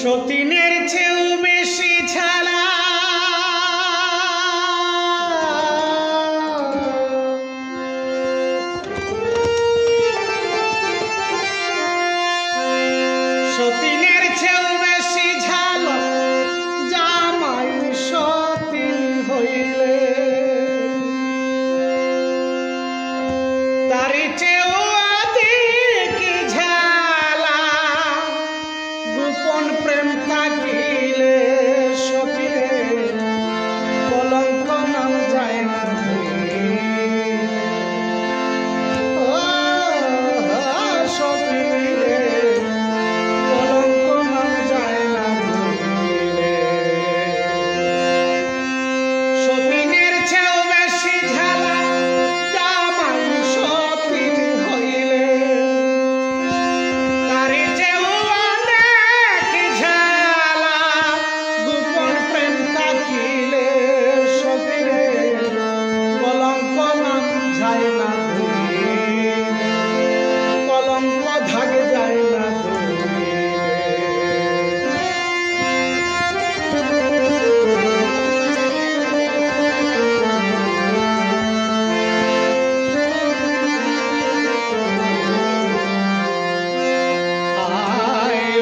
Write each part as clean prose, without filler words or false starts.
সতীনের চেয়েও বেশি ঝালা সতীনের চেয়েও বেশি ঝালা জামাই সতীন হইলে তারি চেয়েও অধিক ঝালা গোপন প্রেম থাকিলে সতীরে কলঙ্ক নাম যায় না সতীরে কলঙ্ক নাম যায় না সতীনের চেয়েও বেশি ঝালা জামাই সতীন হইলে তারি চেয়েও অনেক ঝালা গোপন প্রেম থাকিলে সতীরে কলঙ্ক নাম যায় না কলঙ্ক ধাগ যায় না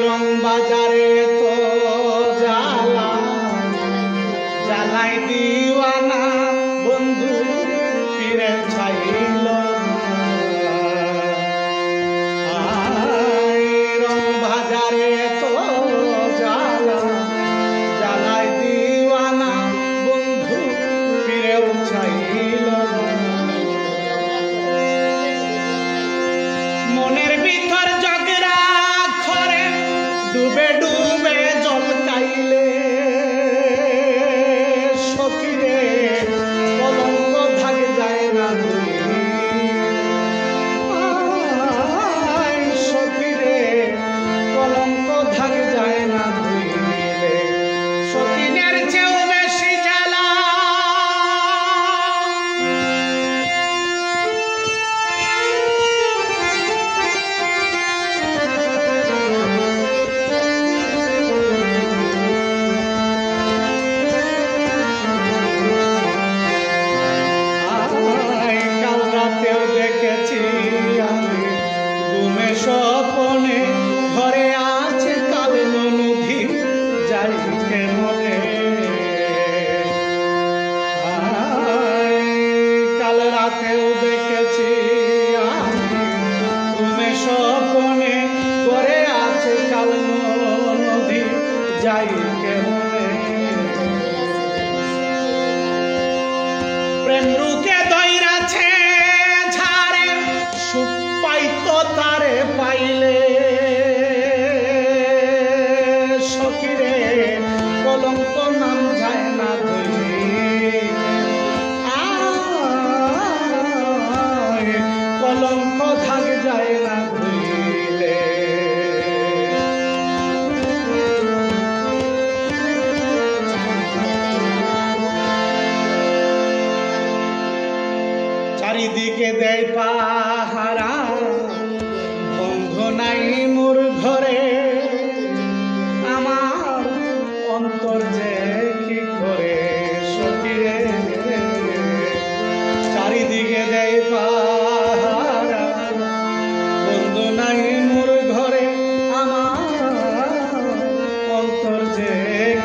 রং বাজারে তো জ্বালা জ্বালাই দিওয়ানা বন্ধু পীরে ছাইল রং বাজারে তো জ্বালা জ্বালাই দিওয়ানা বন্ধু পীরেও ছাইল মনের ভিতর জগরা খরে ডুবে ডুবে জল কাইলে সখীরে কলঙ্ক ধাগে যায় না সখীরে কলঙ্ক ধাগে যায় না ধুইলে সতীনের চেয়েও বেশি জ্বালা কাল রাতেও দেখেছি আমি ঘুমে স্বপনে ঘরে আছে কাল নদী যাই মনে কাল রাতেও দেখেছি আমি ঘুমে স্বপনে ঘরে আছে কাল নদী যাই মনে প্রেম রুকে দইরাছে ঝাড়ে সুখ পাইতো তারে পাইলে সখীরে কলঙ্ক নাম যায় না কলঙ্ক ধাগ যায় না ধুইলে চারিদিকে দেয় পাহারা বন্ধ নাই মোর ঘরে আমার অন্তর যে কি করে সখীরে চারিদিকে দেয় পাহারা বন্ধ নাই মোর ঘরে আমার অন্তর যে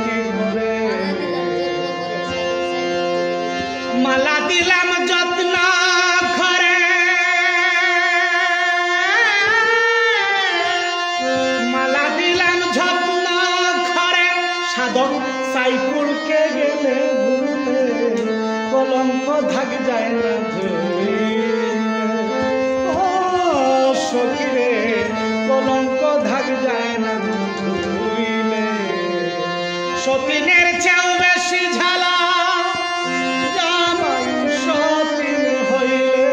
কি করে মালা দিলাম যত্ন ঘরে মালা দিলাম যত্ন ঘরে সাধক সাইকুলকে গেলে ভুলে কলঙ্ক ধাগ যায় না সখীরে কলঙ্ক ধাগ যায় না ধুইলে সতীনের চেয়েও বেশি ঝালা জামাই সতীন হইলে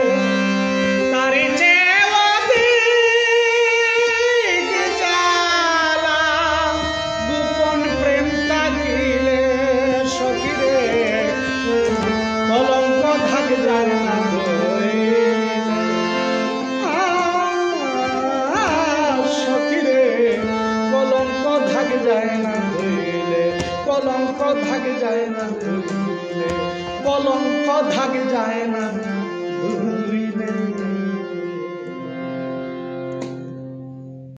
তারি চেয়েও অধিক জ্বালা গোপন প্রেম থাকিলে সখীরে কলঙ্ক ধাগ যায় না সখীরে কলঙ্ক ধাগ যায় না ধুইলে, কলঙ্ক ধাগ যায় না ধুইলে, কলঙ্ক ধাগ যায় না ধুইলে।